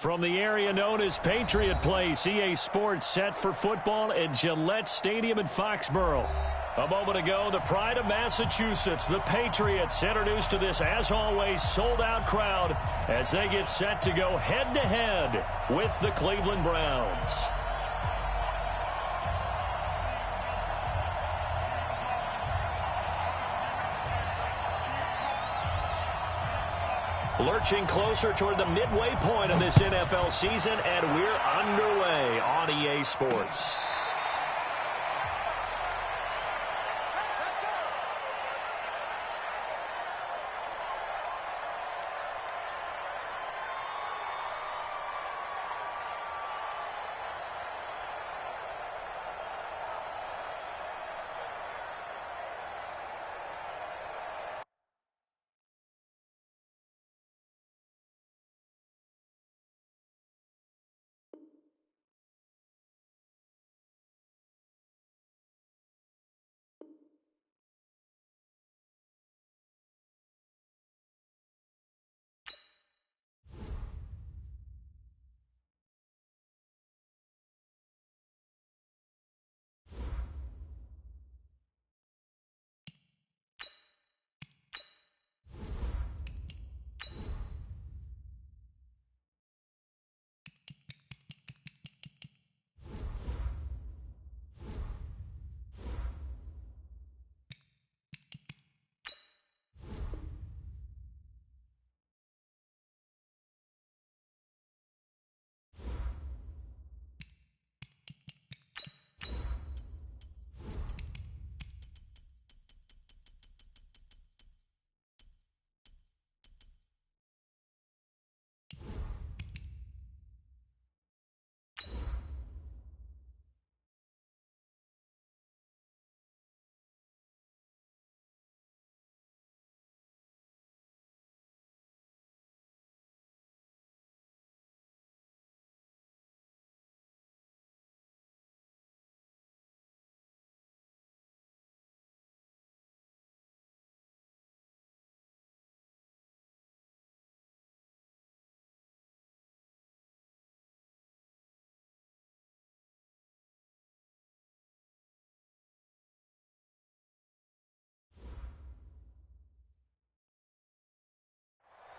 From the area known as Patriot Place, EA Sports set for football at Gillette Stadium in Foxborough. A moment ago, the pride of Massachusetts, the Patriots, introduced to this, as always, sold-out crowd as they get set to go head-to-head with the Cleveland Browns. Lurching closer toward the midway point of this NFL season, and we're underway on EA Sports.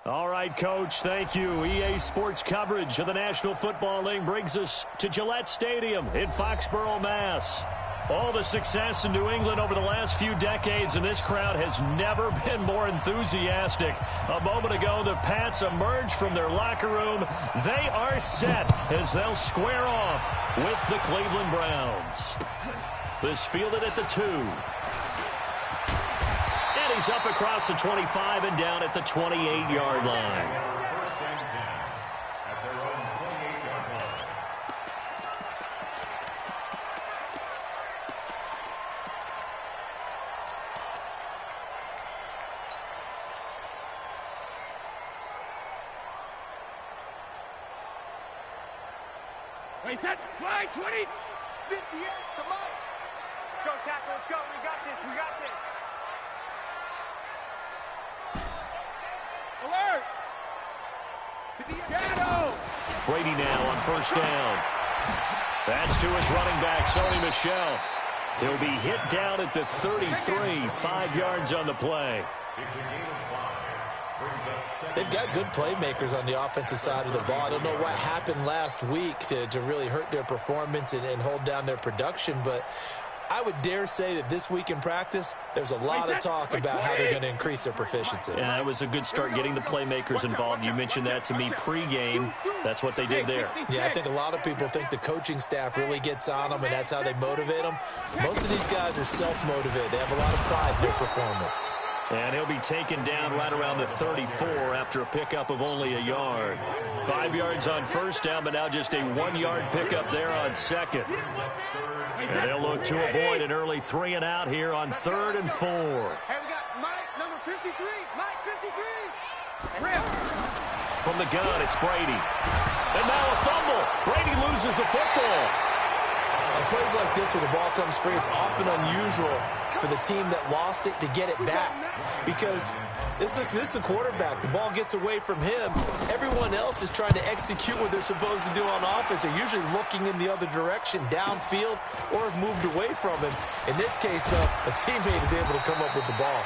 All right, Coach, thank you. EA Sports coverage of the National Football League brings us to Gillette Stadium in Foxborough, Mass. All the success in New England over the last few decades, and this crowd has never been more enthusiastic. A moment ago, the Pats emerged from their locker room. They are set as they'll square off with the Cleveland Browns. This fielded at the 2. He's up across the 25 and down at the 28-yard line. First and 10 at their own 28-yard line. Wait, set, slide, 20, 58, come on. Let's go, tackle, let's go. We got this, we got this. Alert! Shadow! Brady now on first down. That's to his running back, Sony Michel. He'll be hit down at the 33, 5 yards on the play. It's a gain of 5. Brings up They've got good playmakers on the offensive side of the ball. I don't know what happened last week to really hurt their performance and hold down their production, but I would dare say that this week in practice, there's a lot of talk about how they're going to increase their proficiency. Yeah, that was a good start getting the playmakers involved. You mentioned that to me pregame. That's what they did there. Yeah, I think a lot of people think the coaching staff really gets on them, and that's how they motivate them. Most of these guys are self-motivated. They have a lot of pride in their performance. And he'll be taken down right around the 34 after a pickup of only a yard. 5 yards on first down, but now just a 1-yard pickup there on second. And they'll look to avoid an early 3 and out here on 3rd and 4. Hey, we got Mike, number 53. Mike, 53. From the gun, it's Brady. And now a fumble. Brady loses the football. On plays like this where the ball comes free, it's often unusual for the team that lost it to get it back. Because this is a quarterback. The ball gets away from him. Everyone else is trying to execute what they're supposed to do on offense. They're usually looking in the other direction, downfield, or have moved away from him. In this case, though, a teammate is able to come up with the ball.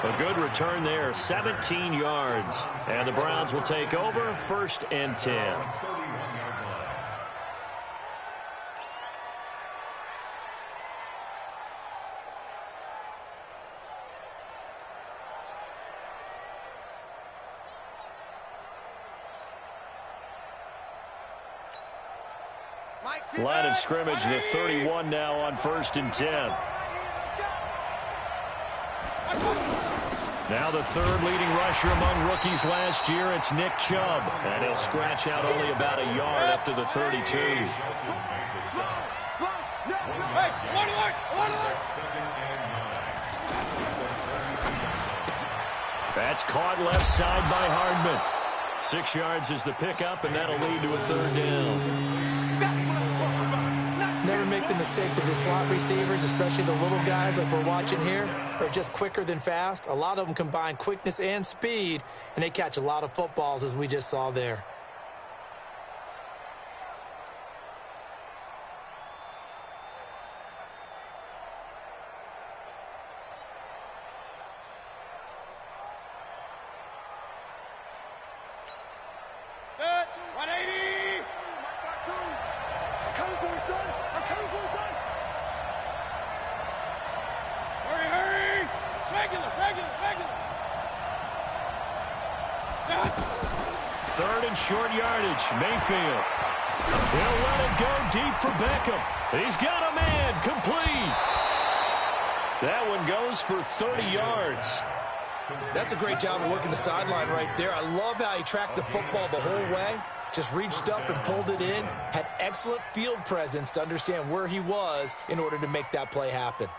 A good return there, 17 yards. And the Browns will take over, 1st and 10. Line of scrimmage, the 31 now on 1st and 10. Now the 3rd leading rusher among rookies last year, it's Nick Chubb. And he'll scratch out only about a yard up to the 32. That's caught left side by Hardman. 6 yards is the pickup, and that'll lead to a 3rd down. Never make the mistake that the slot receivers, especially the little guys like we're watching here, are just quicker than fast. A lot of them combine quickness and speed, and they catch a lot of footballs, as we just saw there. Short yardage, Mayfield. He'll let it go deep for Beckham. He's got a man, complete. That one goes for 30 yards. That's a great job of working the sideline right there. I love how he tracked the football the whole way. Just reached up and pulled it in. Had excellent field presence to understand where he was in order to make that play happen.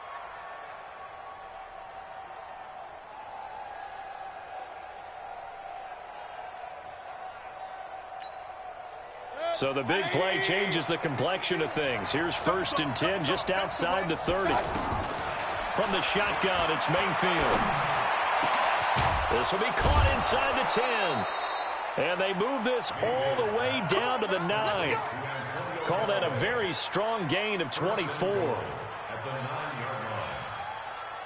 So the big play changes the complexion of things. Here's 1st and 10 just outside the 30. From the shotgun, it's Mayfield. This will be caught inside the 10. And they move this all the way down to the 9. Call that a very strong gain of 24.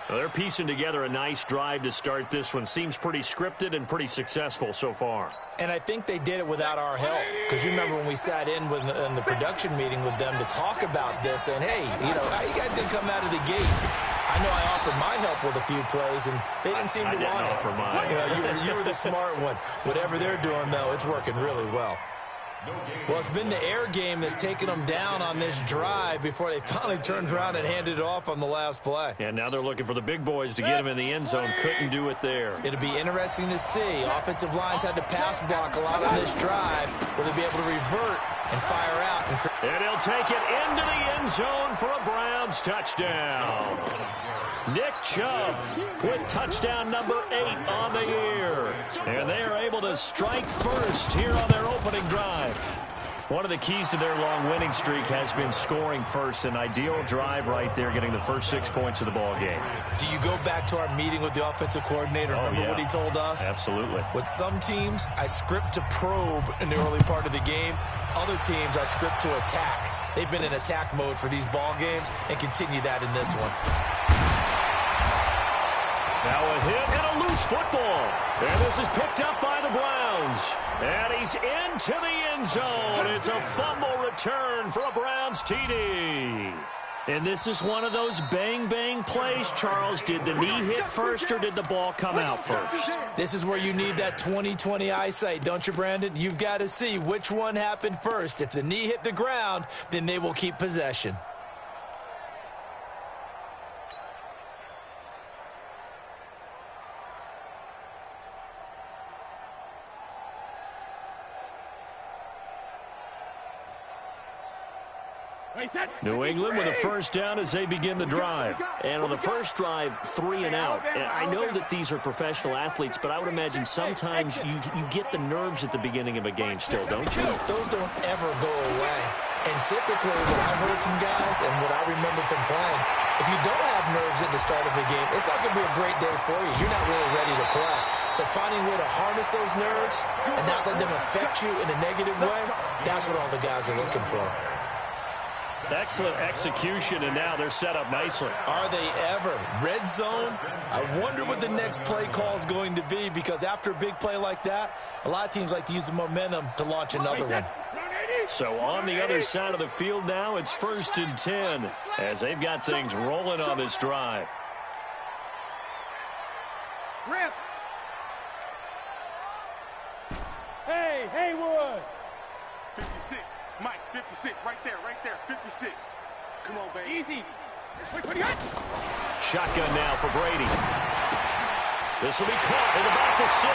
Well, they're piecing together a nice drive to start this one. Seems pretty scripted and pretty successful so far. And I think they did it without our help. Because you remember when we sat in the production meeting with them to talk about this, and hey, you know, how you guys didn't come out of the gate? I know I offered my help with a few plays, and they didn't seem to want it. I didn't offer mine. You were the smart one. Whatever they're doing, though, it's working really well. Well, it's been the air game that's taken them down on this drive before they finally turned around and handed it off on the last play. And now they're looking for the big boys to get them in the end zone. Couldn't do it there. It'll be interesting to see. Offensive lines had to pass block a lot on this drive. Will they be able to revert and fire out? And he'll take it into the end zone for a Browns touchdown. Nick Chubb with touchdown number 8 on the year. And they are able to strike first here on their opening drive. One of the keys to their long winning streak has been scoring first. An ideal drive right there, getting the first 6 points of the ball game. Do you go back to our meeting with the offensive coordinator? Remember what he told us? Absolutely. With some teams, I script to probe in the early part of the game. Other teams, I script to attack. They've been in attack mode for these ball games and continue that in this one. Now a hit and a loose football. And this is picked up by the Browns. And he's into the end zone. It's a fumble return for a Browns TD. And this is one of those bang-bang plays, Charles. Did the knee hit first or did the ball come out first? This is where you need that 20/20 eyesight, don't you, Brandon? You've got to see which one happened first. If the knee hit the ground, then they will keep possession. New England with a first down as they begin the drive. And on the first drive, 3 and out. And I know that these are professional athletes, but I would imagine sometimes you get the nerves at the beginning of a game still, don't you? Those don't ever go away. And typically, what I've heard from guys and what I remember from playing, if you don't have nerves at the start of a game, it's not going to be a great day for you. You're not really ready to play. So finding a way to harness those nerves and not let them affect you in a negative way, that's what all the guys are looking for. Excellent execution, and now they're set up nicely. Are they ever? Red zone? I wonder what the next play call is going to be, because after a big play like that, a lot of teams like to use the momentum to launch another one. So on the other side of the field now, it's 1st and 10 as they've got things rolling on this drive. Rip. Hey, Haywood. 56. Mike, 56. Right there, 56. Come on, baby. Easy. What do you got? Shotgun now for Brady. This will be caught at about the 6.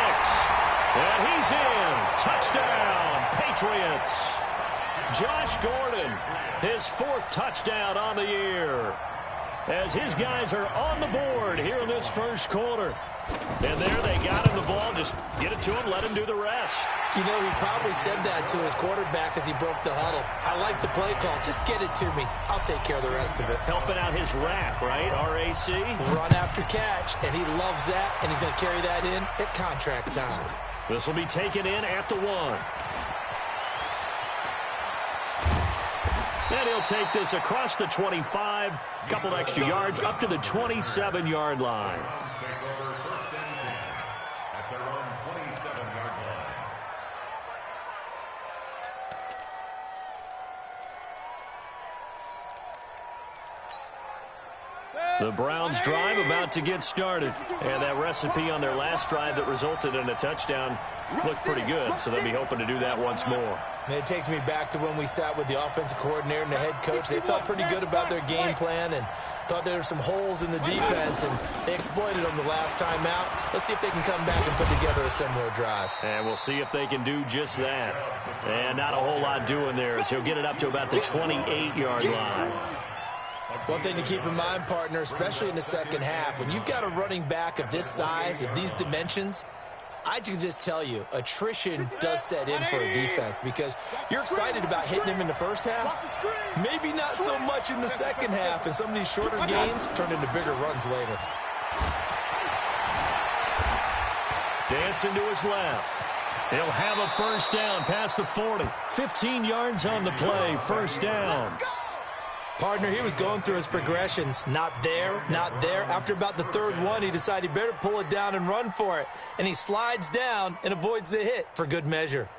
And he's in. Touchdown, Patriots. Josh Gordon, his 4th touchdown on the year, as his guys are on the board here in this first quarter. And there they got him the ball. Just get it to him, let him do the rest. You know, he probably said that to his quarterback as he broke the huddle. I like the play call. Just get it to me. I'll take care of the rest of it. Helping out his rack, right? R-A-C? Run after catch, and he loves that, and he's going to carry that in at contract time. This will be taken in at the 1. And he'll take this across the 25, couple extra yards up to the 27-yard line. The Browns drive about to get started. And that recipe on their last drive that resulted in a touchdown looked pretty good, so they'll be hoping to do that once more. And it takes me back to when we sat with the offensive coordinator and the head coach. They felt pretty good about their game plan and thought there were some holes in the defense, and they exploited them the last time out. Let's see if they can come back and put together a similar drive. And we'll see if they can do just that. And not a whole lot doing there, as he'll get it up to about the 28-yard line. One thing to keep in mind, partner, especially in the second half, when you've got a running back of this size, of these dimensions, I can just tell you, attrition does set in for a defense, because you're excited about hitting him in the first half, maybe not so much in the second half, and some of these shorter gains turn into bigger runs later. Dancing to his left. He'll have a first down past the 40. 15 yards on the play, first down. Partner, he was going through his progressions. Not there, not there. After about the 3rd one, he decided he better pull it down and run for it. And he slides down and avoids the hit for good measure.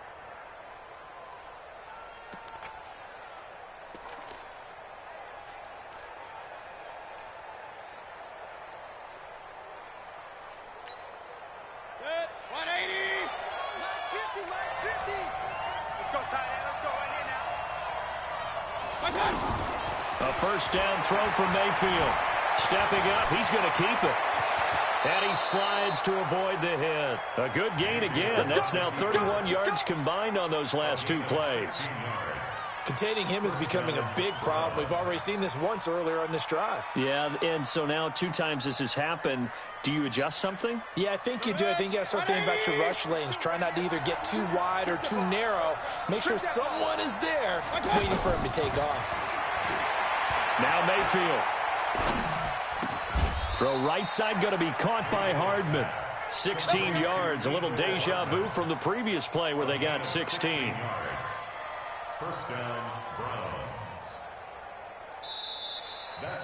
Good. 180. 150. Let's go, tight end. Let's go right here now. A first down throw from Mayfield. Stepping up, he's going to keep it. And he slides to avoid the hit. A good gain again. That's now 31 yards combined on those last 2 plays. Containing him is becoming a big problem. We've already seen this once earlier on this drive. Yeah, and so now 2 times this has happened. Do you adjust something? Yeah, I think you do. I think you got to start thinking about your rush lanes. Try not to either get too wide or too narrow. Make sure someone is there waiting for him to take off. Now Mayfield. Throw right side, going to be caught by Hardman. 16 yards, a little deja vu from the previous play where they got 16. First down, Browns.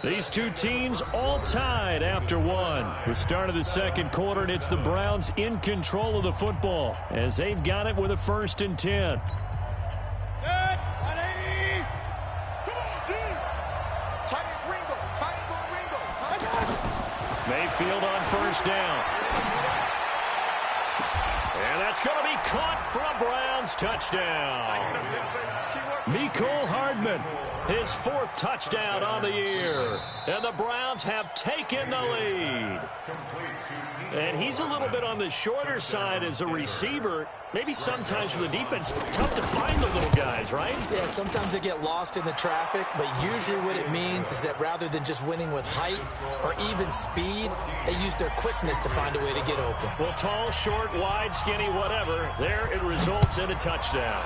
These 2 teams all tied after 1. The start of the second quarter, and it's the Browns in control of the football as they've got it with a 1st and 10. Mayfield on first down. And that's going to be caught for a Browns touchdown. Mecole Hardman, his 4th touchdown on the year. And the Browns have taken the lead. And he's a little bit on the shorter side as a receiver. Maybe sometimes for the defense, tough to find the little guys, right? Yeah, sometimes they get lost in the traffic, but usually what it means is that rather than just winning with height or even speed, they use their quickness to find a way to get open. Well, tall, short, wide, skinny, whatever, there it results in a touchdown.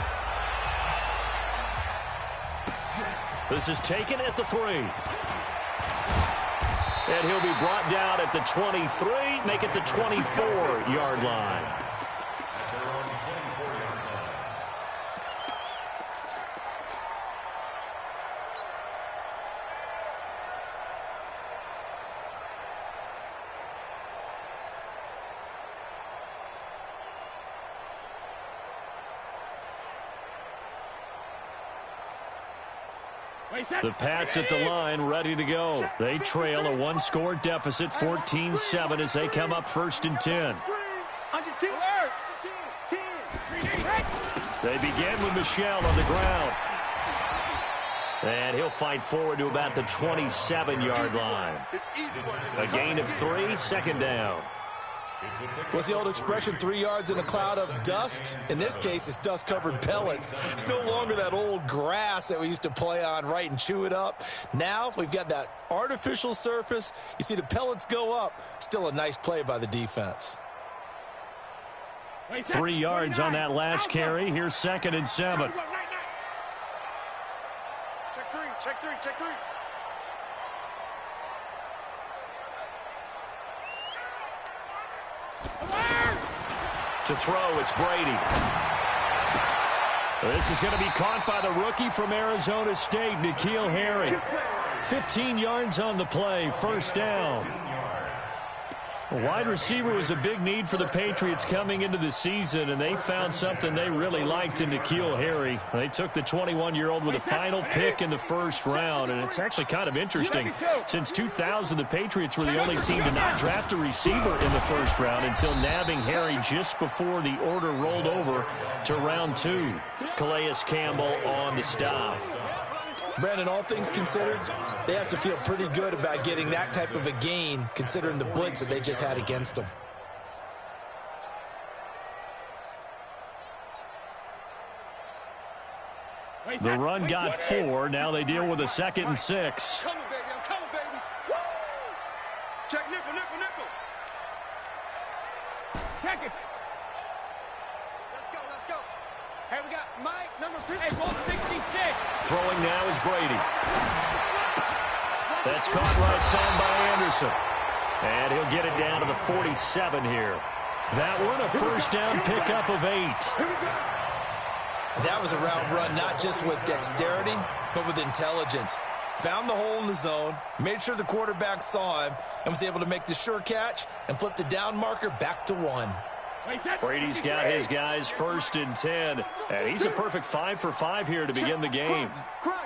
This is taken at the 3. And he'll be brought down at the 23, make it the 24-yard line. The Pats at the line, ready to go. They trail a one-score deficit, 14-7, as they come up 1st and 10. They begin with Michel on the ground. And he'll fight forward to about the 27-yard line. A gain of 3, 2nd down. What's the old expression, 3 yards in a cloud of dust? In this case, it's dust-covered pellets. It's no longer that old grass that we used to play on, right, and chew it up. Now we've got that artificial surface. You see the pellets go up. Still a nice play by the defense. 3 yards on that last carry. Here's 2nd and 7. Check three. To throw, it's Brady. This is going to be caught by the rookie from Arizona State, N'Keal Harry. 15 yards on the play, 1st down. A wide receiver was a big need for the Patriots coming into the season, and they found something they really liked in N'Keal Harry. They took the 21-year-old with a final pick in the 1st round, and it's actually kind of interesting. Since 2000, the Patriots were the only team to not draft a receiver in the 1st round until nabbing Harry just before the order rolled over to round 2. Calais Campbell on the stop. Brandon, all things considered, they have to feel pretty good about getting that type of a gain, considering the blitz that they just had against them. The run got 4. Now they deal with a 2nd and 6. I'm coming, baby. Woo! Check nickel. Check it. Let's go. Hey, we got Mike, number 50. Hey, roll 66. Throwing now is Brady. That's caught right side by Anderson. And he'll get it down to the 47 here. That one a 1st down pickup of 8. That was a route run not just with dexterity, but with intelligence. Found the hole in the zone, made sure the quarterback saw him, and was able to make the sure catch and flip the down marker back to 1. Brady's got his guys 1st and 10. And he's a perfect 5 for 5 here to begin the game. Crunch.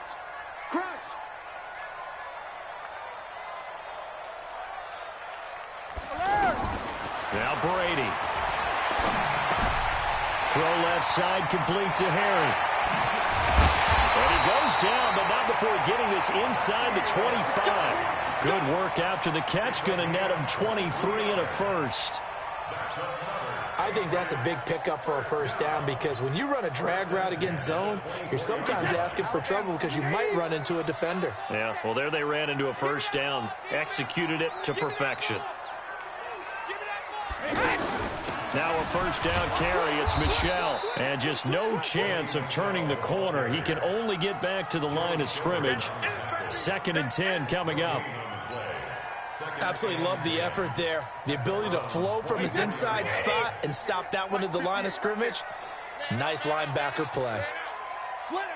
Now Brady. Throw left side, complete to Harry. And he goes down, but not before getting this inside the 25. Good work after the catch. Going to net him 23 and a 1st. I think that's a big pickup for a 1st down, because when you run a drag route against zone, you're sometimes asking for trouble because you might run into a defender. Yeah, well, there they ran into a 1st down. Executed it to perfection. Now a 1st down carry. It's Michel. And just no chance of turning the corner. He can only get back to the line of scrimmage. 2nd and 10 coming up. Absolutely love the effort there. The ability to flow from his inside spot and stop that one at the line of scrimmage. Nice linebacker play. Slam.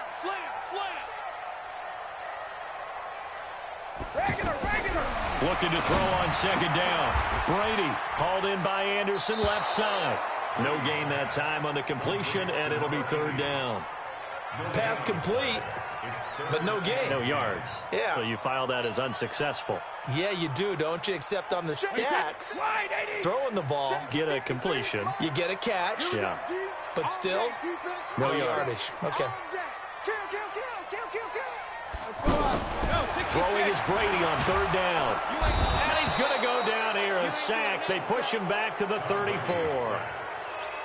Regular. Looking to throw on 2nd down. Brady hauled in by Anderson, left side. No gain that time on the completion, and it'll be 3rd down. Pass complete, but no gain. No yards. Yeah. So you file that as unsuccessful. Yeah, you do, don't you? Except on the stats, throwing the ball, Get a completion. you get a catch, Yeah. but still, no yardage. Okay. Throwing is Brady on 3rd down. And he's going to go down here, a sack. They push him back to the 34.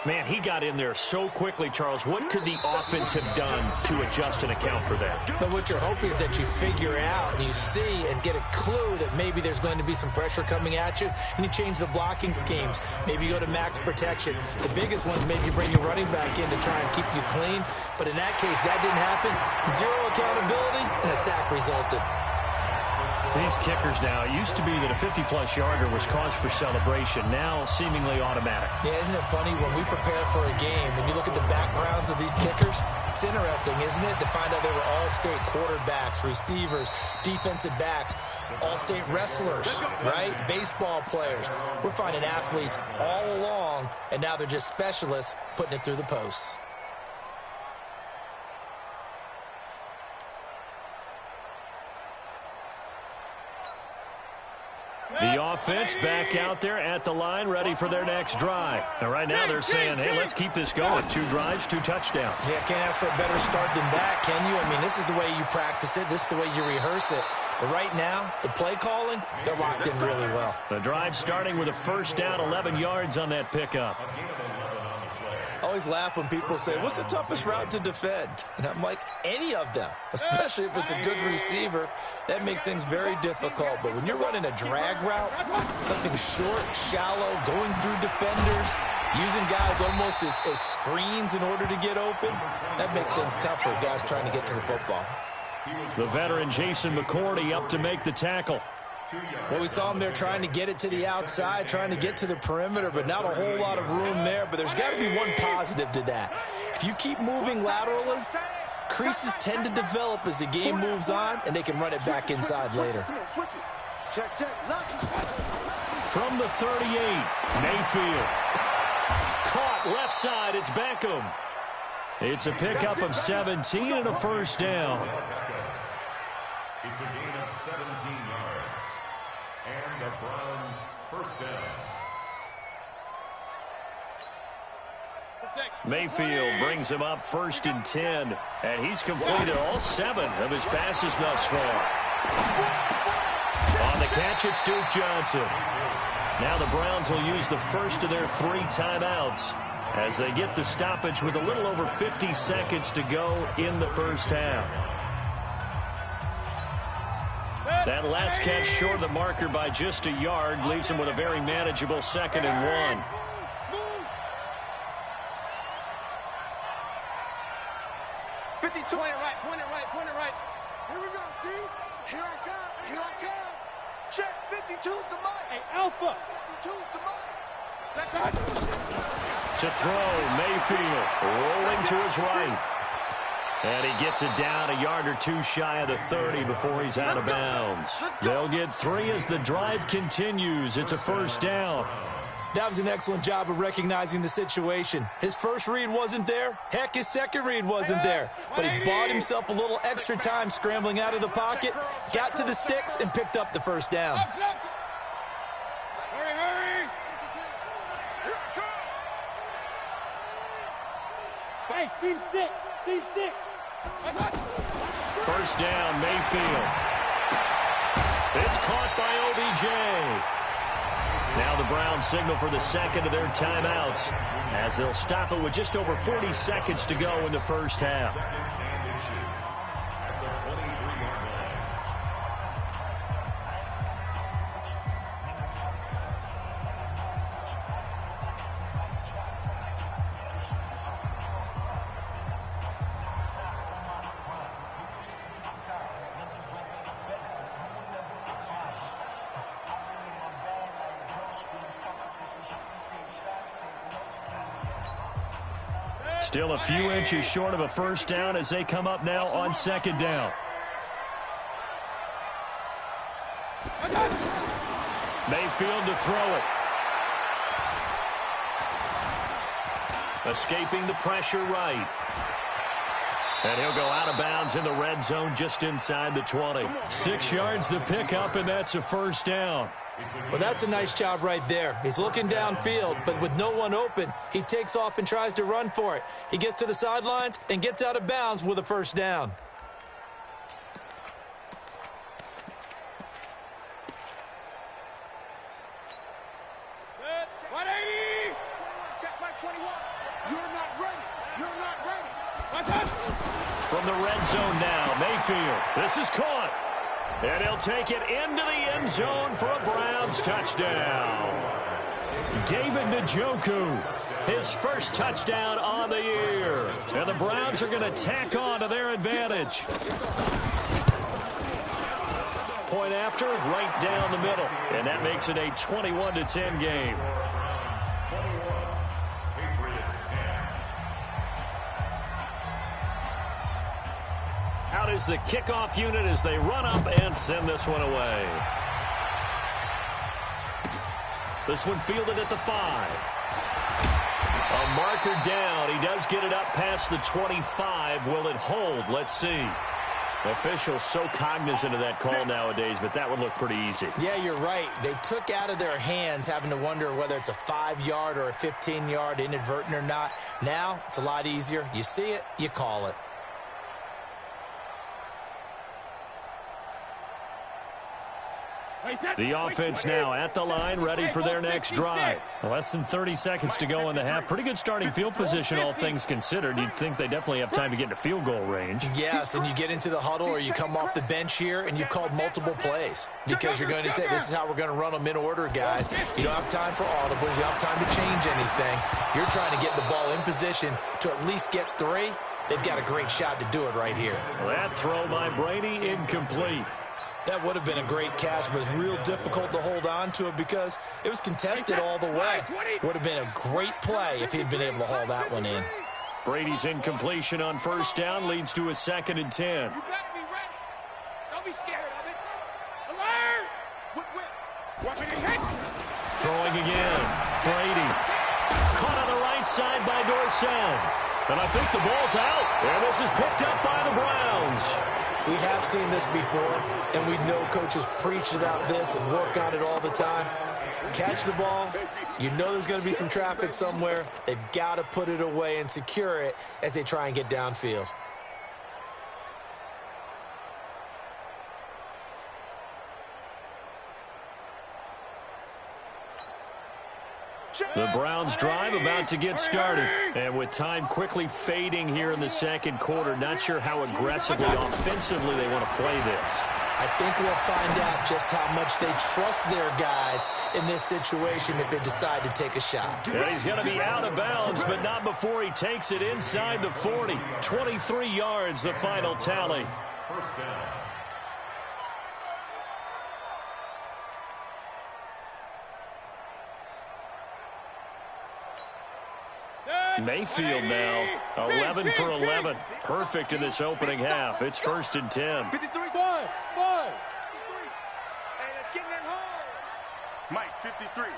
Man, he got in there so quickly, Charles. What could the offense have done to adjust and account for that? But what you're hoping is that you figure out and you see and get a clue that maybe there's going to be some pressure coming at you, and you change the blocking schemes. Maybe you go to max protection. The biggest ones, maybe you bring your running back in to try and keep you clean. But in that case, that didn't happen. Zero accountability, and a sack resulted. These kickers now, it used to be that a 50-plus yarder was cause for celebration, now seemingly automatic. Yeah, isn't it funny when we prepare for a game and you look at the backgrounds of these kickers? It's interesting, isn't it, to find out they were all-state quarterbacks, receivers, defensive backs, all-state wrestlers, right? Baseball players. We're finding athletes all along, and now they're just specialists putting it through the posts. The offense back out there at the line, ready for their next drive. Now, right now they're saying, hey, let's keep this going. 2 drives, 2 touchdowns. Yeah, can't ask for a better start than that, can you? I mean, this is the way you practice it. This is the way you rehearse it. But right now, the play calling, they're locked in really well. The drive starting with a first down, 11 yards on that pickup. I always laugh when people say, what's the toughest route to defend? And I'm like, any of them, especially if it's a good receiver. That makes things very difficult. But when you're running a drag route, something short, shallow, going through defenders, using guys almost as screens in order to get open, that makes things tough for guys trying to get to the football. The veteran Jason McCourty up to make the tackle. Well, we saw him there trying to get it to the outside, trying to get to the perimeter, but not a whole lot of room there. But there's got to be one positive to that. If you keep moving laterally, creases tend to develop as the game moves on, and they can run it back inside later. From the 38, Mayfield. Caught left side, it's Beckham. It's a pickup of 17 and a first down. It's a gain of 17 yards. And the Browns first down. Mayfield brings him up 1st and 10. And he's completed all 7 of his passes thus far. On the catch, it's Duke Johnson. Now the Browns will use the first of their 3 timeouts as they get the stoppage with a little over 50 seconds to go in the first half. That last catch short of the marker by just a yard leaves him with a very manageable 2nd and 1. Point it right. Here we go, D. Here I come. Check, 52's the mic. Hey, Alpha. 52's the mic. Let's go. To throw, Mayfield rolling to his right. And he gets it down a yard or 2 shy of the 30 before he's out of bounds. They'll get 3 as the drive continues. It's a first down. That was an excellent job of recognizing the situation. His first read wasn't there. Heck, his second read wasn't there. But he bought himself a little extra time scrambling out of the pocket, got to the sticks, and picked up the first down. Hurry. Hey, seam 6. First down, Mayfield. It's caught by OBJ. Now the Browns signal for the 2nd of their timeouts as they'll stop it with just over 40 seconds to go in the first half. Still a few inches short of a first down as they come up now on 2nd down. Mayfield to throw it. Escaping the pressure right. And he'll go out of bounds in the red zone just inside the 20. 6 yards the pickup, and that's a first down. Well, that's a nice job right there. He's looking downfield, but with no one open, he takes off and tries to run for it. He gets to the sidelines and gets out of bounds with a first down. Check my 21. You're not ready. You're not ready. From the red zone now, Mayfield. This is caught. And he'll take it into the end zone for a Browns touchdown. David Njoku, his first touchdown on the year. And the Browns are going to tack on to their advantage. Point after, right down the middle. And that makes it a 21-10 game. Out is the kickoff unit as they run up and send this one away. This one fielded at the 5. A marker down. He does get it up past the 25. Will it hold? Let's see. Officials so cognizant of that call nowadays, but that would look pretty easy. Yeah, you're right. They took out of their hands having to wonder whether it's a 5-yard or a 15-yard inadvertent or not. Now, it's a lot easier. You see it, you call it. The offense now at the line, ready for their next drive. Less than 30 seconds to go in the half. Pretty good starting field position, all things considered. You'd think they definitely have time to get into field goal range. Yes, and you get into the huddle or you come off the bench here and you've called multiple plays because you're going to say, this is how we're going to run them in order, guys. You don't have time for audibles. You don't have time to change anything. You're trying to get the ball in position to at least get 3. They've got a great shot to do it right here. That throw by Brady incomplete. That would have been a great catch, but it's real difficult to hold on to it because it was contested all the way. Would have been a great play if he'd been able to haul that one in. Brady's incompletion on first down leads to a 2nd and 10. You better be ready. Don't be scared of it. Alert! Weapon in hit. Throwing again. Brady. Caught on the right side by Dorsett. And I think the ball's out. And this is picked up by the Browns. We have seen this before, and we know coaches preach about this and work on it all the time. Catch the ball. You know there's going to be some traffic somewhere. They've got to put it away and secure it as they try and get downfield. The Browns drive about to get started. And with time quickly fading here in the second quarter, not sure how aggressively, offensively they want to play this. I think we'll find out just how much they trust their guys in this situation if they decide to take a shot. And he's going to be out of bounds, but not before he takes it inside the 40. 23 yards, the final tally. First down. Mayfield now, 11 for 11. Perfect in this opening half. It's 1st and 10. 53. 5. Hey, let's get in that hole. Mike, 53.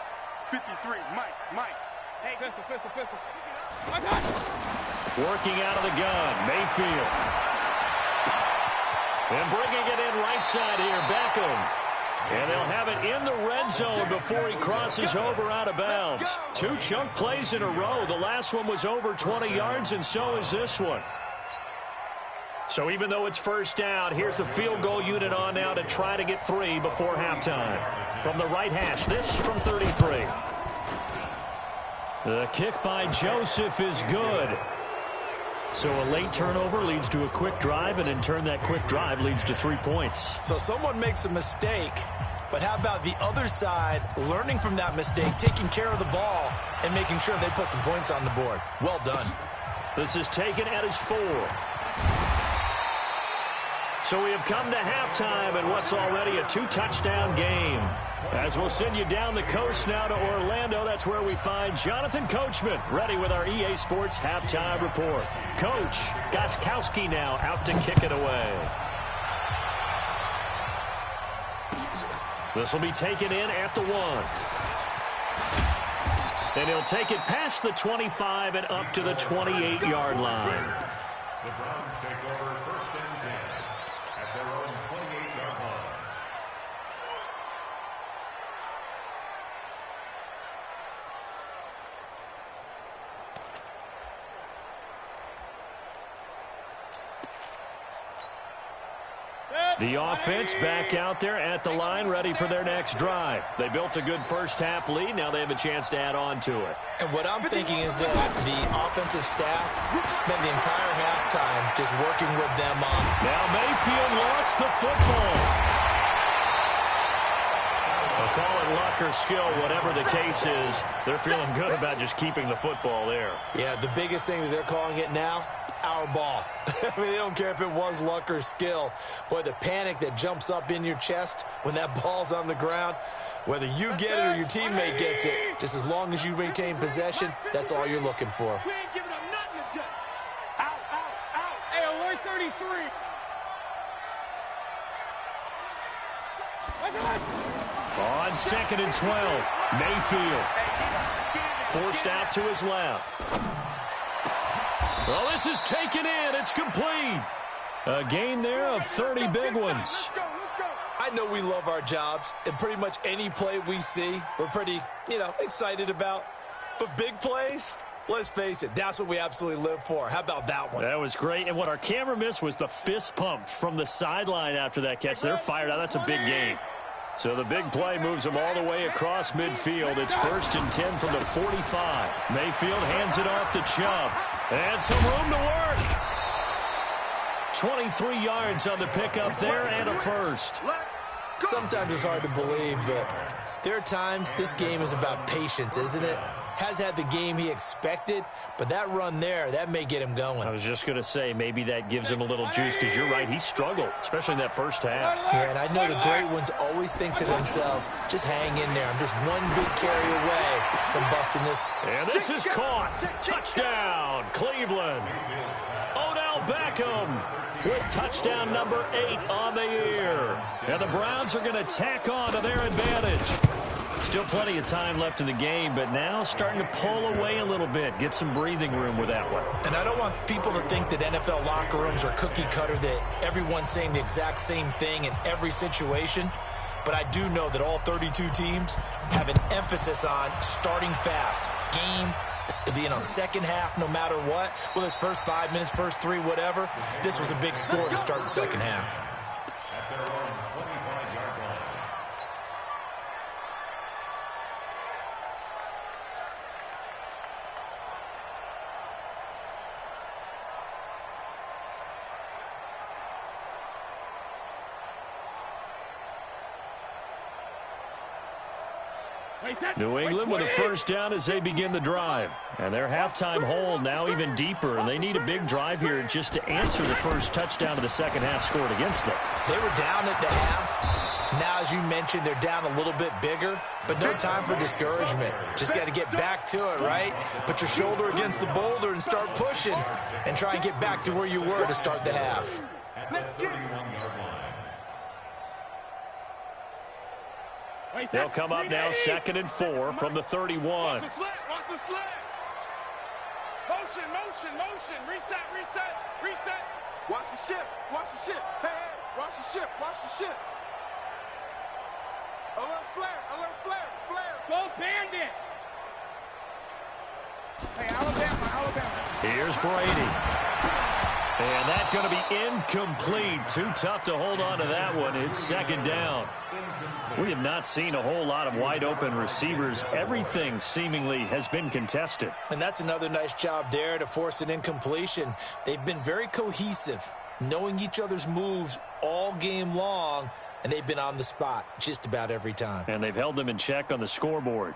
53. Mike. Hey, pistol. Working out of the gun, Mayfield. And bringing it in right side here, Beckham. And they'll have it in the red zone before he crosses over out of bounds. 2 chunk plays in a row. The last one was over 20 yards, and so is this one. So even though it's first down, here's the field goal unit on now to try to get 3 before halftime. From the right hash, this from 33. The kick by Joseph is good. So a late turnover leads to a quick drive, and in turn that quick drive leads to 3 points. So someone makes a mistake, but how about the other side learning from that mistake, taking care of the ball, and making sure they put some points on the board? Well done. This is taken at his 4. So we have come to halftime in what's already a 2-touchdown game. As we'll send you down the coast now to Orlando, that's where we find Jonathan Coachman ready with our EA Sports Halftime Report. Coach Gostkowski now out to kick it away. This will be taken in at the 1. And he'll take it past the 25 and up to the 28-yard line. The Browns take over 1st and 10 at their own 28-yard line. The offense back out there at the line, ready for their next drive. They built a good first-half lead. Now they have a chance to add on to it. And what I'm thinking is that the offensive staff spent the entire halftime just working with them on. Now Mayfield lost the football. They'll call it luck or skill, whatever the case is. They're feeling good about just keeping the football there. Yeah, the biggest thing that they're calling it now, our ball. I mean, they don't care if it was luck or skill. Boy, the panic that jumps up in your chest when that ball's on the ground, whether you get it or your teammate gets it, just as long as you maintain possession, that's all you're looking for. We ain't giving up nothing to do. Out, out, out. Hey, alert 33. On 2nd and 12, Mayfield forced out to his left. Well, this is taken in. It's complete. A gain there of 30 big ones. I know we love our jobs, and pretty much any play we see, we're pretty, excited about. But big plays, let's face it, that's what we absolutely live for. How about that one? That was great. And what our camera missed was the fist pump from the sideline after that catch. They're fired out. That's a big gain. So the big play moves them all the way across midfield. It's 1st and 10 from the 45. Mayfield hands it off to Chubb. And some room to work. 23 yards on the pickup there and a first. Sometimes it's hard to believe, but there are times this game is about patience, isn't it? Has had the game he expected, but that run there, that may get him going. I was just going to say, maybe that gives him a little juice, because you're right, he struggled, especially in that first half. Yeah, and I know the great ones always think to themselves, just hang in there. I'm just one big carry away from busting this. And this is caught. Touchdown, Cleveland. Odell Beckham with touchdown number 8 on the year. And the Browns are going to tack on to their advantage. Still plenty of time left in the game, but now starting to pull away a little bit. Get some breathing room with that one. And I don't want people to think that NFL locker rooms are cookie cutter, that everyone's saying the exact same thing in every situation. But I do know that all 32 teams have an emphasis on starting fast. Second half, no matter what. Well, it's first 5 minutes, first 3, whatever. This was a big score to start the second half. At their own 25-yard line. New England with a first down as they begin the drive. And their halftime hole now even deeper, and they need a big drive here just to answer the first touchdown of the second half scored against them. They were down at the half. Now, as you mentioned, they're down a little bit bigger, but no time for discouragement. Just got to get back to it, right? Put your shoulder against the boulder and start pushing, and try and get back to where you were to start the half. They'll come up now 2nd and 4 from the 31. Watch the slant. Watch the slant. Motion, motion, motion. Reset, reset, reset. Watch the ship. Watch the ship. Hey, hey. Watch the ship. Watch the ship. Alert flare. Alert flare. Flare. Go bandit. Hey, Alabama, Alabama. Here's Brady. And that's going to be incomplete. Too tough to hold on to that one. It's 2nd down. We have not seen a whole lot of wide-open receivers. Everything seemingly has been contested. And that's another nice job there to force an incompletion. They've been very cohesive, knowing each other's moves all game long, and they've been on the spot just about every time. And they've held them in check on the scoreboard.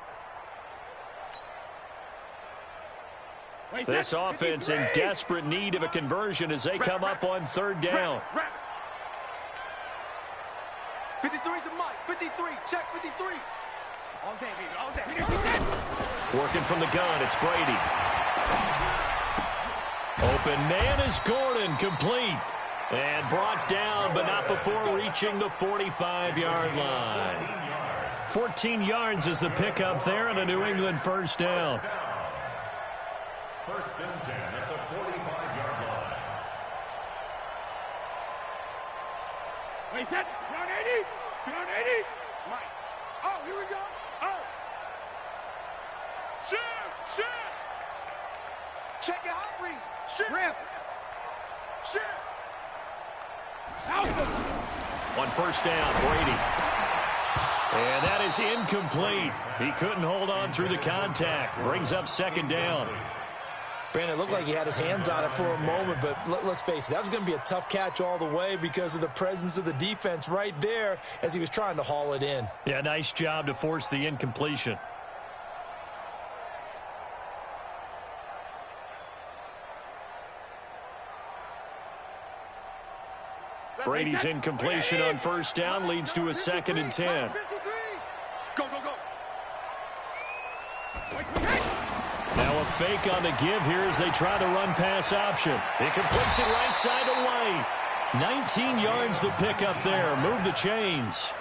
This offense in desperate need of a conversion as they come up on 3rd down. 53's the mic. 53. Check 53. All day, baby. All day. Working from the gun, it's Brady. Open man is Gordon, complete. And brought down, but not before reaching the 45-yard line. 14 yards is the pickup there, and a New England first down. 1st and 10 at the 45-yard line. Wait, that. Down 80. Down 80. Mike. Oh, here we go. Oh. Shit. Shit. Check your hot read. Shit. Rip. Shit. Alpha. on first down. Brady. And that is incomplete. He couldn't hold on through the contact. Brings up second down. Brandon, it looked like he had his hands on it for a moment, but let's face it, that was going to be a tough catch all the way because of the presence of the defense right there as he was trying to haul it in. Yeah, nice job to force the incompletion. Brady's incompletion on first down leads to a 2nd and 10. Go, go, go. Now a fake on the give here as they try the run-pass option. He completes it right side to White. 19 yards the pickup there. Move the chains.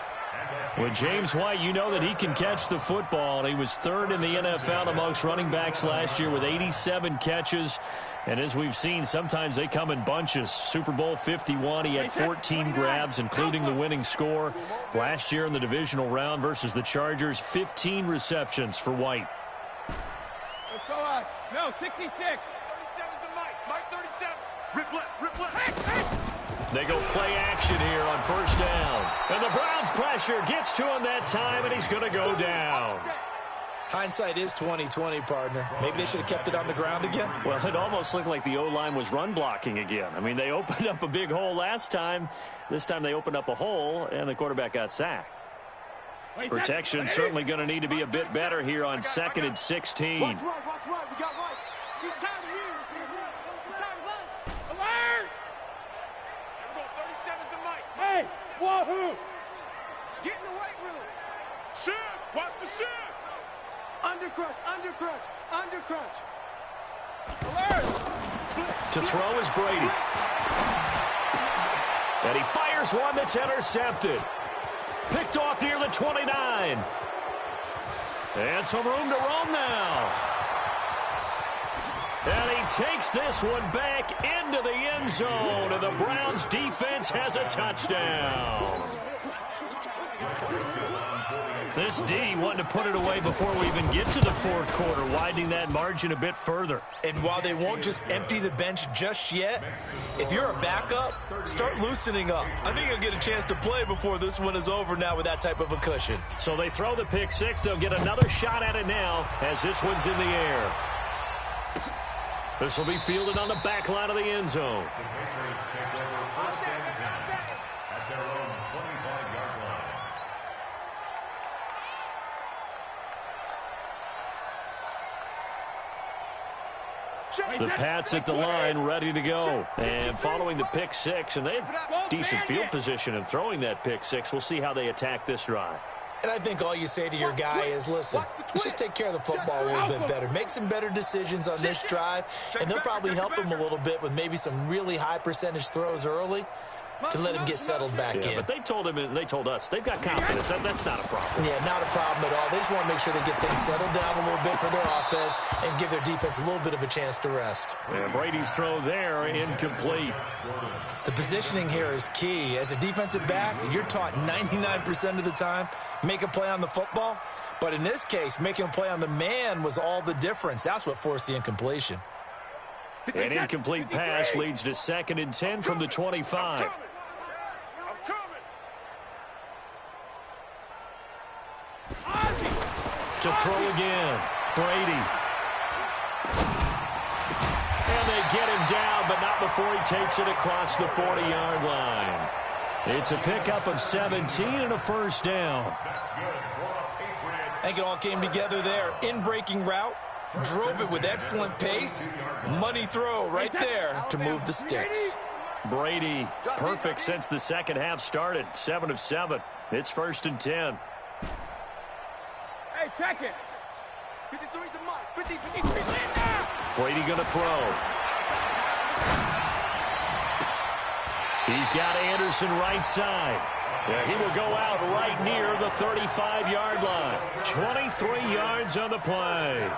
With James White, you know that he can catch the football. He was 3rd in the NFL amongst running backs last year with 87 catches. And as we've seen, sometimes they come in bunches. Super Bowl 51, he had 14 grabs, including the winning score. Last year in the divisional round versus the Chargers, 15 receptions for White. Let's go on. No, 66. 37's the Mike. Mike 37. Rip left, rip left. They go play action here on first down. And the Browns pressure gets to him that time, and he's going to go down. Hindsight is 20/20, partner. Maybe they should have kept it on the ground again. Well, it almost looked like the O-line was run blocking again. I mean, they opened up a big hole last time. This time they opened up a hole, and the quarterback got sacked. Protection certainly going to need to be a bit better here on 2nd and 16. Watch right, watch right. We got right. He's tired of you. He's tired of us. Alert! Here we go. 37's the Mike. Hey, wahoo! Get in the weight room. Shift, watch the shift. Undercrunch, undercrunch, undercrunch. Alert! To throw is Brady. And he fires one that's intercepted. Picked off near the 29. And some room to roam now. And he takes this one back into the end zone. And the Browns defense has a touchdown. This D wanting to put it away before we even get to the fourth quarter, widening that margin a bit further. And while they won't just empty the bench just yet, if you're a backup, start loosening up. I think you'll get a chance to play before this one is over now with that type of a cushion. So they throw the pick six. They'll get another shot at it now as this one's in the air. This will be fielded on the back line of the end zone. The Patriots take over first and 10 at their own 25-yard line. The Pats at the line, ready to go. And following the pick six, and they have decent field position in throwing that pick six. We'll see how they attack this drive. And I think all you say to your guy is, listen, let's just take care of the football a little bit better. Make some better decisions on this drive, and they'll probably help him a little bit with maybe some really high percentage throws early to let him get settled back in. But they told him and they told us they've got confidence. That's not a problem. Yeah, not a problem at all. They just want to make sure they get things settled down a little bit for their offense and give their defense a little bit of a chance to rest. And Brady's throw there, incomplete. The positioning here is key. As a defensive back, you're taught 99% of the time, make a play on the football. But in this case, making a play on the man was all the difference. That's what forced the incompletion. An incomplete pass leads to 2nd and 10 from the 25. To throw again, Brady. And they get him down, but not before he takes it across the 40-yard line. It's a pickup of 17 and a first down. I think it all came together there. In-breaking route, drove it with excellent pace. Money throw right there to move the sticks. Brady, perfect since the second half started. 7 of 7. It's 1st and 10. Hey, check it. 53's the Mike. 53 now. Brady going to throw. He's got Anderson right side. Yeah, he will go out right near the 35-yard line. 23 yards on the play.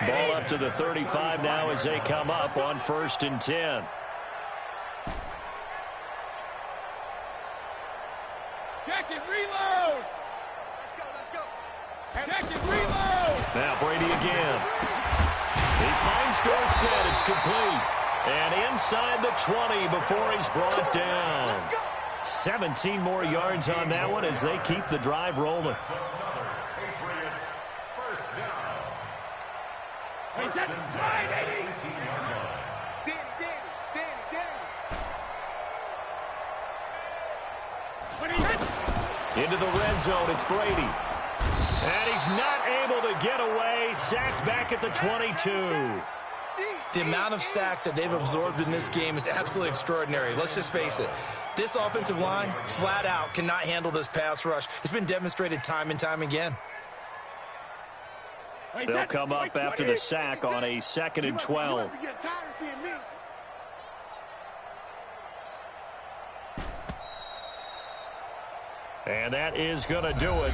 Ball up to the 35 now as they come up on 1st and 10. Check it, reload. Let's go. Check it, reload. Now Brady again. He finds Dorsett. It's complete. And inside the 20 before he's brought down. 17 more yards on that one as they keep the drive rolling. That's another Patriots first down. First and 10 at 18-yard line. Into the red zone, it's Brady. And he's not able to get away. Sacked back at the 22. The amount of sacks that they've absorbed in this game is absolutely extraordinary. Let's just face it. This offensive line, flat out, cannot handle this pass rush. It's been demonstrated time and time again. They'll come up after the sack on a 2nd and 12. And that is going to do it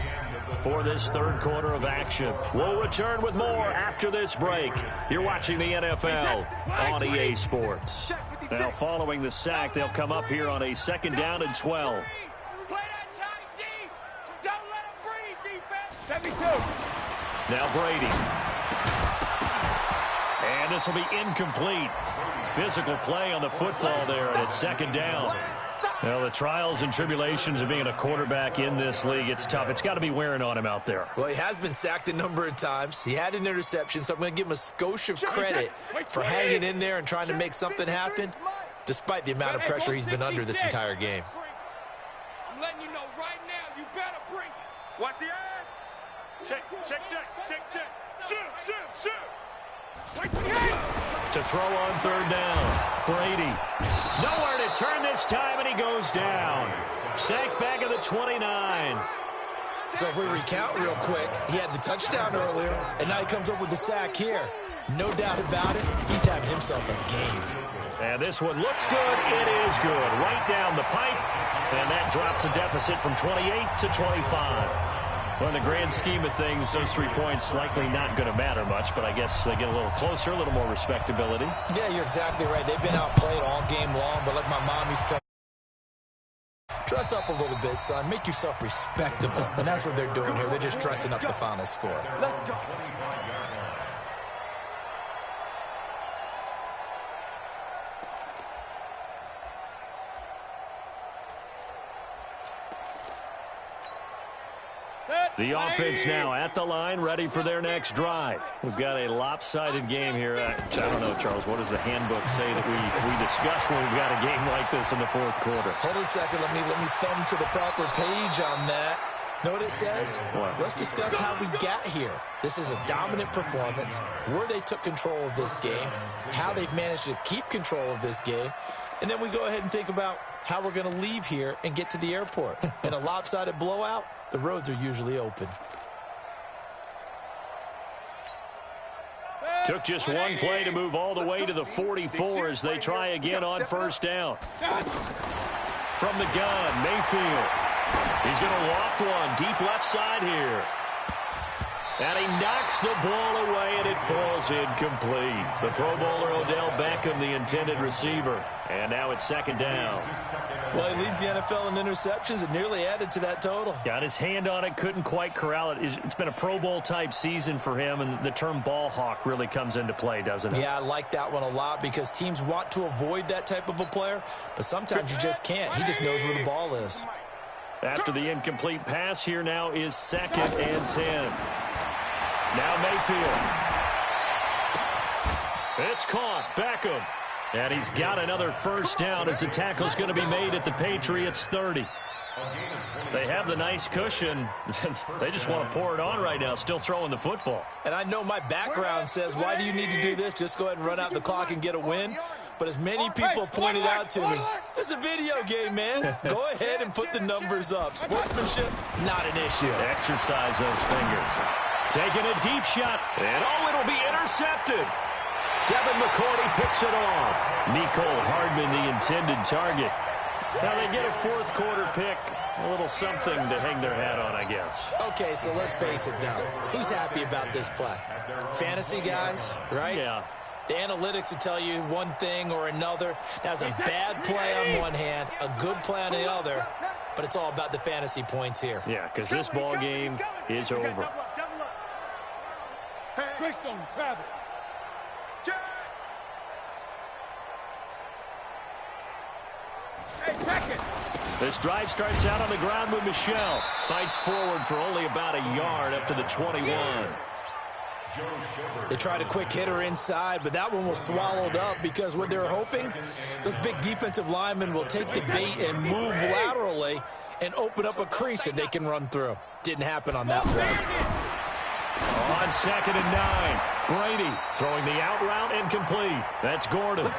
for this third quarter of action. We'll return with more after this break. You're watching the NFL on EA Sports. Now, following the sack, they'll come up here on a 2nd down and 12. Now Brady. And this will be incomplete. Physical play on the football there, and it's 2nd down. Well, the trials and tribulations of being a quarterback in this league, it's tough. It's got to be wearing on him out there. Well, he has been sacked a number of times. He had an interception, so I'm going to give him a skosh of credit for hanging in there and trying to make something happen, despite the amount of pressure he's been under this entire game. I'm letting you know right now, you better bring it. Watch the edge. Check. Shoot. To throw on 3rd down. Brady. Nowhere to turn this time, and he goes down. Sacked back at the 29. So if we recount real quick, he had the touchdown earlier, and now he comes up with the sack here. No doubt about it, he's having himself a game. And this one looks good. It is good. Right down the pipe. And that drops a deficit from 28 to 25. Well, in the grand scheme of things, those 3 points likely not going to matter much, but I guess they get a little closer, a little more respectability. Yeah, you're exactly right. They've been outplayed all game long, but like my mom used to tell me, dress up a little bit, son. Make yourself respectable. And that's what they're doing here. They're just dressing up the final score. Let's go. The offense now at the line, ready for their next drive. We've got a lopsided game here. I don't know, Charles, what does the handbook say that we discuss when we've got a game like this in the 4th quarter? Hold on a second. Let me thumb to the proper page on that. Know what it says? What? Let's discuss how we got here. This is a dominant performance, where they took control of this game, how they've managed to keep control of this game, and then we go ahead and think about how we're going to leave here and get to the airport. In a lopsided blowout, the roads are usually open. Took just one play to move all the way to the 44 as they try again on 1st down. From the gun, Mayfield. He's going to loft one deep left side here. And he knocks the ball away, and it falls incomplete. The Pro Bowler Odell Beckham, the intended receiver. And now it's 2nd down. Well, he leads the NFL in interceptions and nearly added to that total. Got his hand on it, couldn't quite corral it. It's been a Pro Bowl-type season for him, and the term ball hawk really comes into play, doesn't it? Yeah, I like that one a lot because teams want to avoid that type of a player, but sometimes you just can't. He just knows where the ball is. After the incomplete pass, here now is 2nd and 10. Now Mayfield. It's caught. Beckham. And he's got another 1st down as the tackle's going to be made at the Patriots 30. They have the nice cushion. They just want to pour it on right now, still throwing the football. And I know my background says, why do you need to do this? Just go ahead and run out the clock and get a win. But as many people pointed out to me, this is a video game, man. Go ahead and put the numbers up. Sportsmanship, not an issue. Exercise those fingers. Taking a deep shot, and it'll be intercepted. Devin McCourty picks it off. Nicole Hardman, the intended target. Now they get a 4th quarter pick. A little something to hang their hat on, I guess. Okay, so let's face it now. Who's happy about this play? Fantasy guys, right? Yeah. The analytics will tell you one thing or another. That's a bad play on one hand, a good play on the other, but it's all about the fantasy points here. Yeah, because this ball game is over. Greystone, travel. Hey, check it. This drive starts out on the ground with Michelle. Fights forward for only about a yard up to the 21. They tried a quick hitter inside, but that one was swallowed up because what they're hoping, those big defensive linemen will take the bait and move laterally and open up a crease that they can run through. Didn't happen on that play. On 2nd and 9, Brady throwing the out route incomplete. That's Gordon.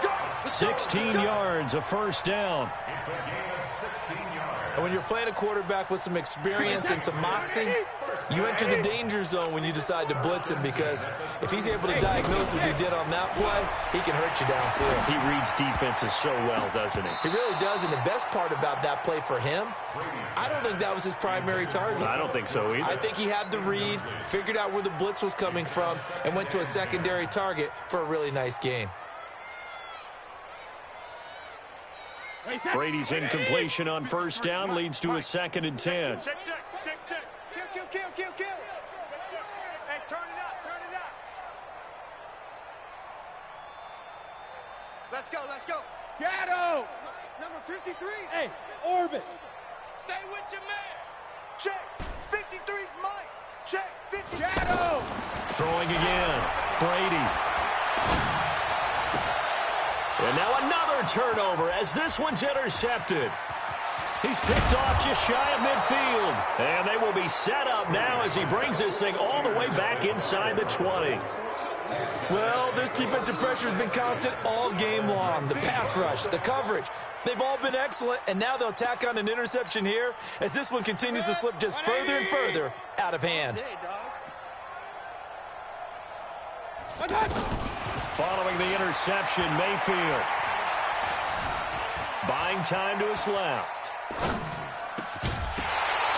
16 yards, a first down. It's a gain of 16 yards. And when you're playing a quarterback with some experience and some moxie, you enter the danger zone when you decide to blitz him, because if he's able to diagnose as he did on that play, he can hurt you downfield. He reads defenses so well, doesn't he? He really does, and the best part about that play for him, I don't think that was his primary target. I don't think so either. I think he had the read, figured out where the blitz was coming from, and went to a secondary target for a really nice gain. Brady's incompletion on first down leads to a 2nd and 10. Check. Kill. Hey, turn it up. Let's go. Shadow. Number 53. Hey, orbit. Stay with your man. Check. 53's Mike. Check. 50. Shadow. Throwing again. Brady. And now another turnover as this one's intercepted. He's picked off just shy of midfield. And they will be set up now as he brings this thing all the way back inside the 20. Well, this defensive pressure has been constant all game long. The pass rush, the coverage, they've all been excellent, and now they'll tack on an interception here as this one continues to slip just further and further out of hand. Following the interception, Mayfield buying time to his left.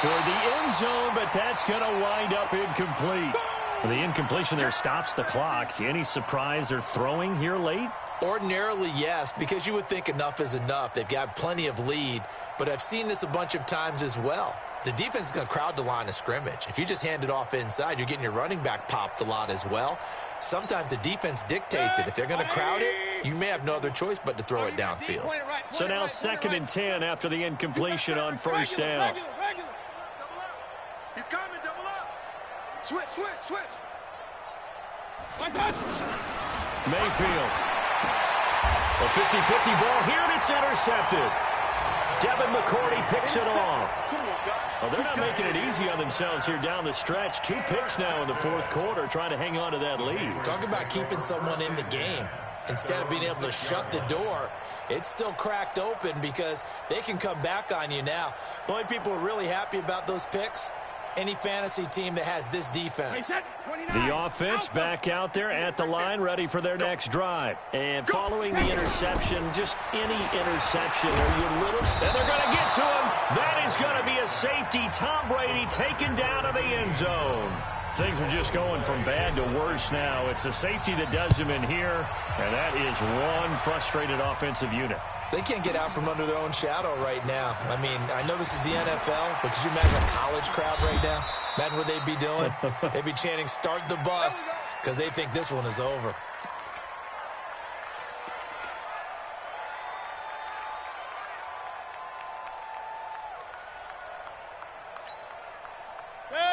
Toward the end zone, but that's going to wind up incomplete. The incompletion there stops the clock. Any surprise they're throwing here late? Ordinarily, yes, because you would think enough is enough. They've got plenty of lead, but I've seen this a bunch of times as well. The defense is going to crowd the line of scrimmage. If you just hand it off inside, you're getting your running back popped a lot as well. Sometimes the defense dictates it. If they're going to crowd it, you may have no other choice but to throw it downfield. So now 2nd and 10 after the incompletion on first down. Double up. He's coming. Double up. Switch. Mayfield. A 50-50 ball here, and it's intercepted. Devin McCourty picks it off. Well, they're not making it easy on themselves here down the stretch. 2 picks now in the 4th quarter, trying to hang on to that lead. Talk about keeping someone in the game. Instead of being able to shut the door, it's still cracked open because they can come back on you now. The only people who are really happy about those picks, any fantasy team that has this defense. The offense back out there at the line, ready for their next drive. And following the interception, just any interception, are you little? And they're going to get to him. That is going to be a safety. Tom Brady taken down to the end zone. Things are just going from bad to worse now. It's a safety that does him in here, and that is one frustrated offensive unit. They can't get out from under their own shadow right now. I mean, I know this is the NFL, but could you imagine a college crowd right now? Imagine what they'd be doing. They'd be chanting, "Start the bus," because they think this one is over.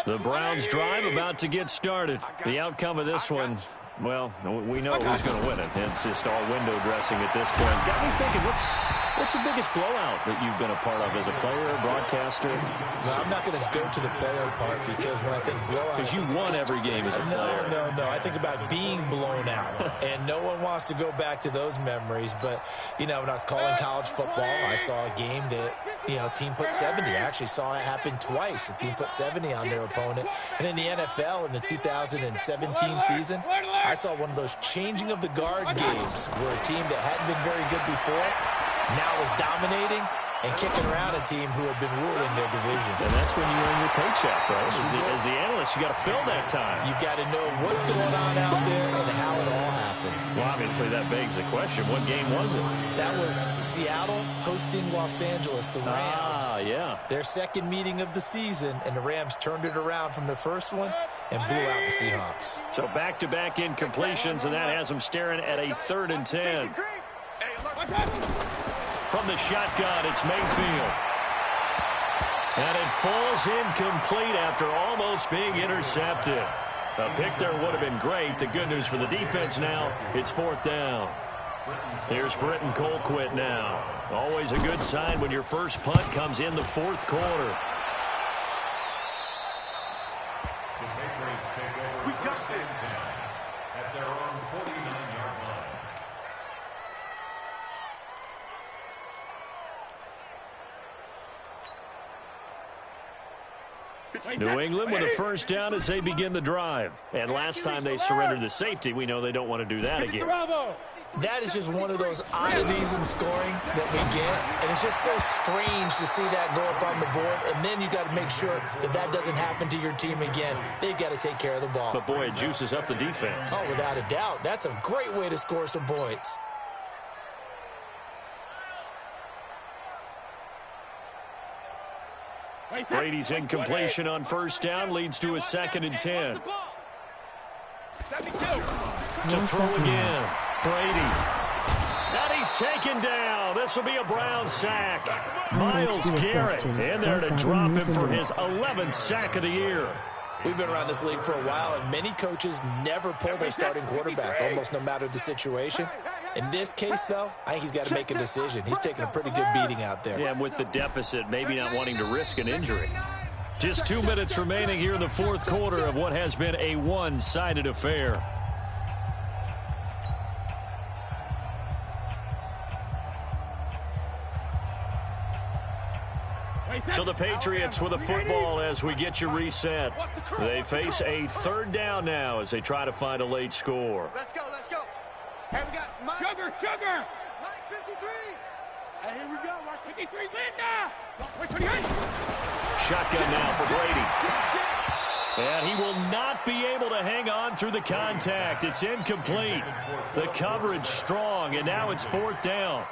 The Browns drive about to get started. The outcome of this one, well, we know who's going to win it. It's just all window dressing at this point. Got me thinking, what's the biggest blowout that you've been a part of as a player, broadcaster? No, I'm not going to go to the player part because when I think blowout... Because you won every game as a player. No. I think about being blown out, and no one wants to go back to those memories. But, you know, when I was calling college football, I saw a game that, you know, a team put 70. I actually saw it happen twice. A team put 70 on their opponent. And in the NFL, in the 2017 season, I saw one of those changing of the guard games where a team that hadn't been very good before now is dominating and kicking around a team who had been ruling their division. And that's when you earn your paycheck, right? As the analyst, you got to fill that time. You've got to know what's going on out there and how it all happened. Well, obviously, that begs the question, what game was it? That was Seattle hosting Los Angeles, the Rams. Ah, yeah. Their second meeting of the season, and the Rams turned it around from the first one and blew out the Seahawks. So back-to-back incompletions, and that has them staring at a 3rd and 10. From the shotgun, it's Mayfield. And it falls incomplete after almost being intercepted. A pick there would have been great. The good news for the defense now, it's 4th down. Here's Britton Colquitt now. Always a good sign when your first punt comes in the 4th quarter. We got this. At their own 49-yard line. New England with a first down as they begin the drive. And last time they surrendered the safety, we know they don't want to do that again. That is just one of those oddities in scoring that we get. And it's just so strange to see that go up on the board. And then you got to make sure that that doesn't happen to your team again. They've got to take care of the ball. But, boy, it juices up the defense. Oh, without a doubt. That's a great way to score some points. Brady's incompletion on first down leads to a 2nd and 10. To throw again. Brady. And he's taken down. This will be a Brown sack. Myles Garrett in there to drop him for his 11th sack of the year. We've been around this league for a while, and many coaches never pull their starting quarterback, almost no matter the situation. In this case, though, I think he's got to make a decision. He's taking a pretty good beating out there. Yeah, with the deficit, maybe not wanting to risk an injury. Just 2 minutes remaining here in the 4th quarter of what has been a one-sided affair. So the Patriots with the football as we get you reset. They face a 3rd down now as they try to find a late score. Let's go, let's go. Hey, we got Mike. Sugar. Mike 53. Hey, here we go. Watch 53, Linda. Shotgun now for Brady. And he will not be able to hang on through the contact. It's incomplete. The coverage strong, and now it's 4th down.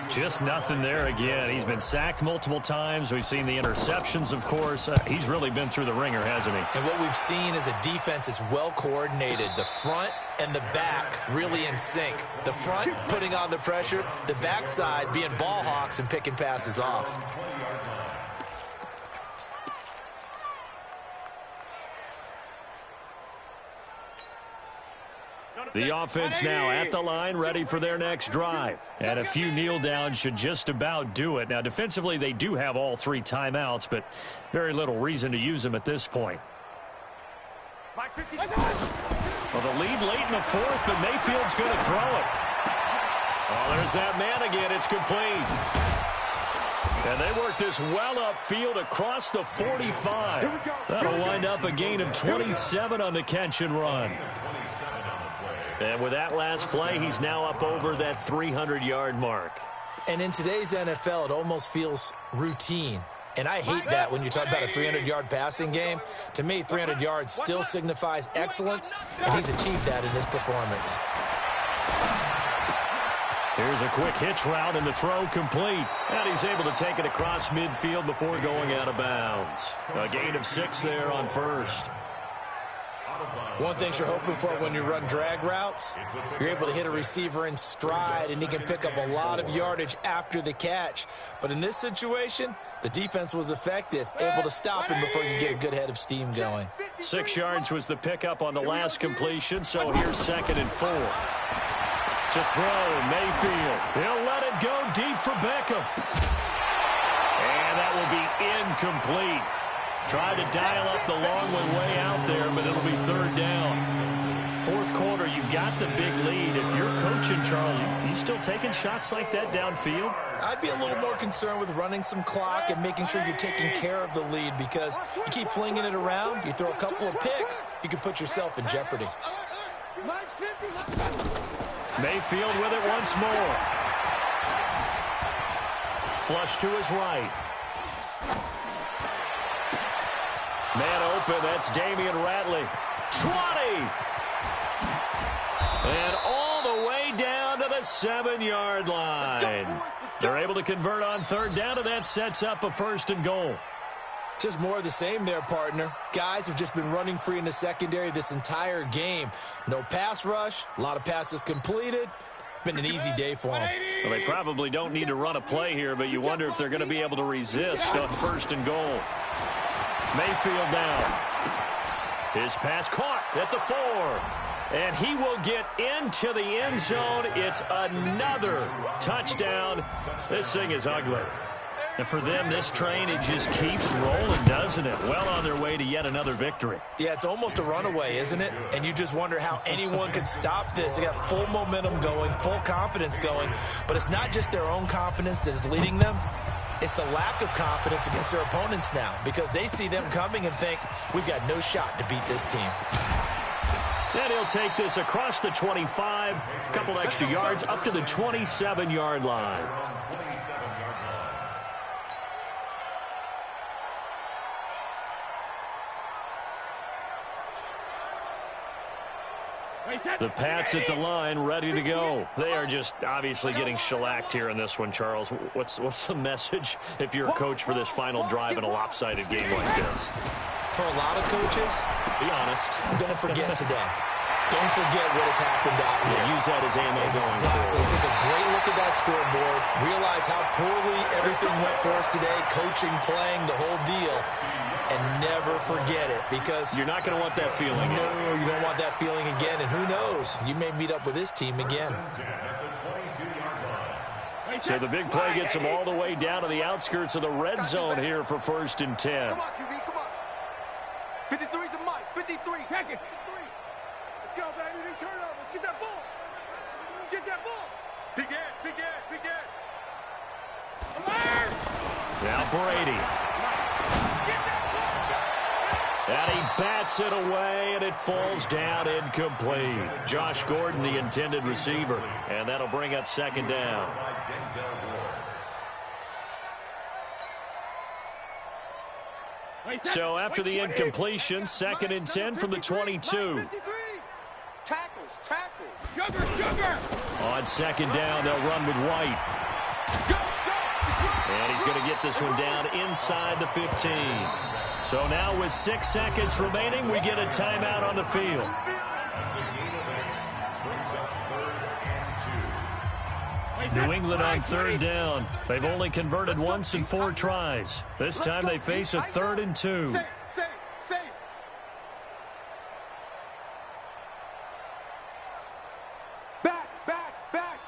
Just nothing there again. He's been sacked multiple times. We've seen the interceptions, of course. He's really been through the ringer, hasn't he? And what we've seen is a defense that's well coordinated. The front and the back really in sync. The front putting on the pressure, the backside being ball hawks and picking passes off. The offense now at the line, ready for their next drive. And a few kneel downs should just about do it. Now, defensively, they do have all 3 timeouts, but very little reason to use them at this point. Well, the lead late in the 4th, but Mayfield's going to throw it. Oh, there's that man again. It's complete. And they work this well upfield across the 45. That'll wind up a gain of 27 on the catch and run. And with that last play, he's now up over that 300-yard mark. And in today's NFL, it almost feels routine. And I hate that when you talk about a 300-yard passing game. To me, 300 yards still signifies excellence, and he's achieved that in his performance. Here's a quick hitch route, and the throw complete. And he's able to take it across midfield before going out of bounds. A gain of 6 there on first. One thing you're hoping for when you run drag routes, you're able to hit a receiver in stride, and he can pick up a lot of yardage after the catch. But in this situation, the defense was effective, able to stop him before you get a good head of steam going. 6 yards was the pickup on the last completion, so here's 2nd and 4. To throw, Mayfield. He'll let it go deep for Beckham. And that will be incomplete. Tried to dial up the long way out there, but it'll be 3rd down. 4th quarter, you've got the big lead. If you're coaching, Charles, you still taking shots like that downfield? I'd be a little more concerned with running some clock and making sure you're taking care of the lead, because you keep flinging it around, you throw a couple of picks, you can put yourself in jeopardy. Mayfield with it once more. Flush to his right. Man open, that's Damian Ratley. 20! And all the way down to the 7-yard line. They're able to convert on 3rd down, and that sets up a 1st and goal. Just more of the same there, partner. Guys have just been running free in the secondary this entire game. No pass rush, a lot of passes completed, Been an easy day for them. Well, they probably don't need to run a play here, but you wonder if they're going to be able to resist on 1st and goal. Mayfield down. His pass caught at the 4. And he will get into the end zone. It's another touchdown. This thing is ugly. And for them, this train, it just keeps rolling, doesn't it? Well on their way to yet another victory. Yeah, it's almost a runaway, isn't it? And you just wonder how anyone could stop this. They got full momentum going, full confidence going. But it's not just their own confidence that is leading them. It's the lack of confidence against their opponents now, because they see them coming and think, we've got no shot to beat this team. And he'll take this across the 25, a couple extra yards, up to the 27-yard line. The Pats at the line, ready to go. They are just obviously getting shellacked here in this one, Charles. What's the message if you're a coach for this final drive in a lopsided game like this? For a lot of coaches, be honest, don't forget today. Don't forget what has happened out here. Use that as ammo going forward. Take a great look at that scoreboard. Realize how poorly everything went for us today. Coaching, playing, the whole deal. And never forget it, because you're not going to want that feeling. No, you don't want that feeling again. And who knows? You may meet up with this team again. So the big play gets them all the way down to the outskirts of the red zone here for 1st and 10. Come on, QB, come on. 53's the mic. 53. Check it. 53. Let's go, baby. They turn over. Let's get that ball. Let's get that ball. Big Ed, big Ed, big Ed. Now Brady. And he bats it away, and it falls down incomplete. Josh Gordon, the intended receiver. And that'll bring up 2nd down. So after the incompletion, 2nd and 10 from the 22. Tackles, tackles. Sugar. On 2nd down, they'll run with White. And he's going to get this one down inside the 15. So now with 6 seconds remaining, we get a timeout on the field. New England on 3rd down. They've only converted once in 4 tries. This time they face a 3rd and 2. Safe. Back.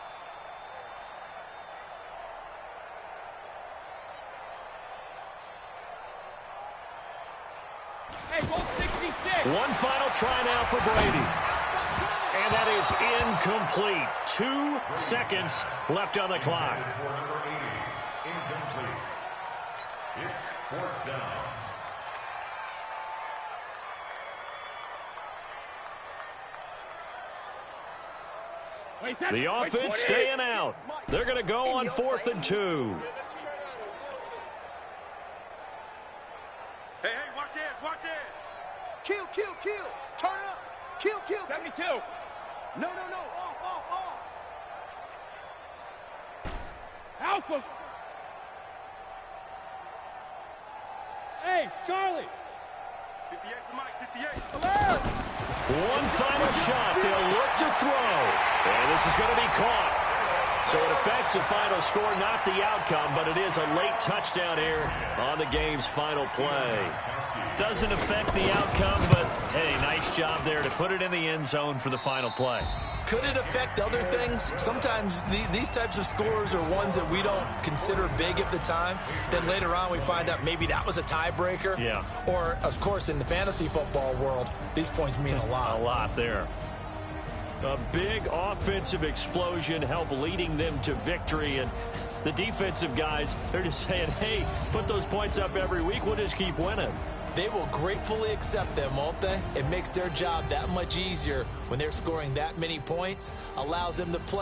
Hey, ball 66. One final try now for Brady. And that is incomplete. 2 seconds left on the clock. Incomplete. It's 4th down. The offense staying out. They're going to go on 4th and 2. Hey, watch this. Kill. Turn it up. Kill. 72. No. Off. Alpha. Hey, Charlie. 58's the mic. 58. Alert. One final shot. They'll look to throw. And this is going to be caught. So it affects the final score, not the outcome, but it is a late touchdown here on the game's final play. Doesn't affect the outcome, but, hey, nice job there to put it in the end zone for the final play. Could it affect other things? Sometimes these types of scores are ones that we don't consider big at the time. Then later on we find out maybe that was a tiebreaker. Yeah. Or, of course, in the fantasy football world, these points mean a lot. A lot there. A big offensive explosion helped leading them to victory. And the defensive guys, they're just saying, hey, put those points up every week. We'll just keep winning. They will gratefully accept them, won't they? It makes their job that much easier when they're scoring that many points, allows them to play.